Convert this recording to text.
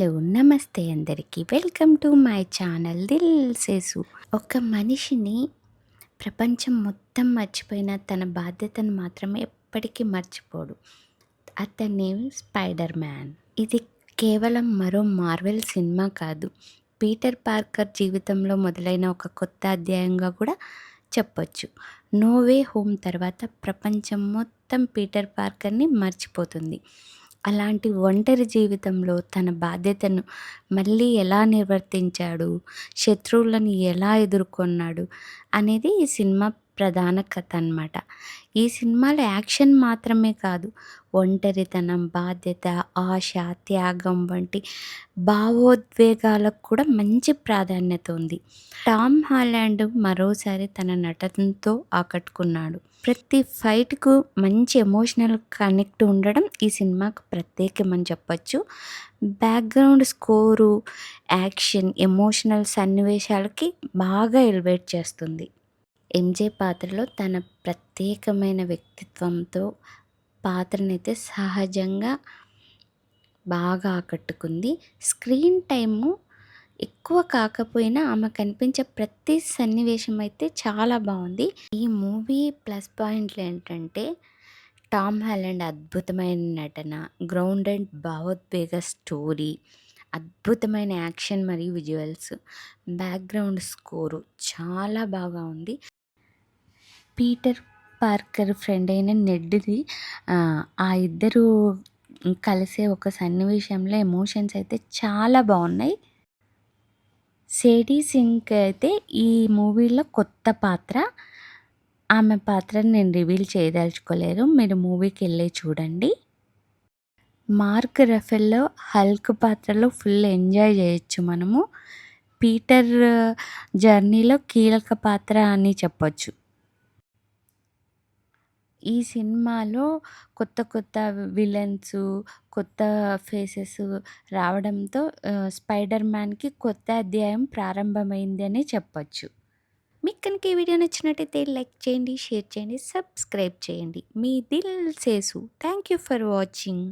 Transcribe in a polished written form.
Hello! నమస్తే అందరికీ. Welcome to my channel Dil Sesu. ఒక మనిషిని ప్రపంచం మొత్తం మర్చిపోయిన తన బాధ్యతను మాత్రం ఎప్పటికీ మర్చిపోడు. అతని స్పైడర్ మ్యాన్. ఇది కేవలం మరో మార్వెల్ సినిమా కాదు. పీటర్ పార్కర్ జీవితంలో మొదలైన ఒక కొత్త అధ్యాయంగా కూడా చెప్పొచ్చు. నో వే హోమ్ తర్వాత ప్రపంచం మొత్తం పీటర్ పార్కర్‌ని మర్చిపోతుంది. అలాంటి ఒంటరి జీవితంలో తన బాధ్యతను మళ్ళీ ఎలా నిర్వర్తించాడు, శత్రువులను ఎలా ఎదుర్కొన్నాడు అనేది ఈ సినిమా ప్రధాన కథ అనమాట. ఈ సినిమాలో యాక్షన్ మాత్రమే కాదు, ఒంటరితనం, బాధ్యత, ఆశ, త్యాగం వంటి భావోద్వేగాలకు కూడా మంచి ప్రాధాన్యత ఉంది. టామ్ హాలండ్ మరోసారి తన నటనతో ఆకట్టుకున్నాడు. ప్రతి ఫైట్‌కు మంచి ఎమోషనల్ కనెక్ట్ ఉండడం ఈ సినిమాకు ప్రత్యేకమని చెప్పొచ్చు. బ్యాక్‌గ్రౌండ్ స్కోరు, యాక్షన్, ఎమోషనల్ సన్నివేశాలకి బాగా ఎలివేట్ చేస్తుంది. ఎంజే పాత్రలో తన ప్రత్యేకమైన వ్యక్తిత్వంతో పాత్రనైతే సహజంగా బాగా ఆకట్టుకుంది. స్క్రీన్ టైము ఎక్కువ కాకపోయినా ఆమె కనిపించే ప్రతి సన్నివేశం అయితే చాలా బాగుంది. ఈ మూవీ ప్లస్ పాయింట్లు ఏంటంటే టామ్ హాలండ్ అద్భుతమైన నటన, గ్రౌండెడ్ భావోద్వేగ స్టోరీ, అద్భుతమైన యాక్షన్ మరియు విజువల్స్, బ్యాక్గ్రౌండ్ స్కోరు చాలా బాగా ఉంది. పీటర్ పార్కర్ ఫ్రెండ్ అయిన నెడ్‌ది ఆ ఇద్దరు కలిసే ఒక సన్నివేశంలో ఎమోషన్స్ అయితే చాలా బాగున్నాయి. సేడీ సింక్ అయితే ఈ మూవీలో కొత్త పాత్ర. ఆమె పాత్రని నేను రివీల్ చేయదలుచుకోలేదు. మీరు మూవీకెళ్ళి చూడండి. మార్క్ రఫెల్లో హల్క్ పాత్రలో ఫుల్ ఎంజాయ్ చేయొచ్చు మనము. పీటర్ జర్నీలో కీలక పాత్ర అని చెప్పొచ్చు. ఈ సినిమాలో కొత్త కొత్త విలన్స్, కొత్త ఫేసెస్ రావడంతో స్పైడర్ మ్యాన్‌కి కొత్త అధ్యాయం ప్రారంభమైంది అనే చెప్పొచ్చు. మీకు కనుక ఈ వీడియో నచ్చినట్టయితే లైక్ చేయండి, షేర్ చేయండి, సబ్స్క్రైబ్ చేయండి. మీ Dil Sesu. Thank you for watching.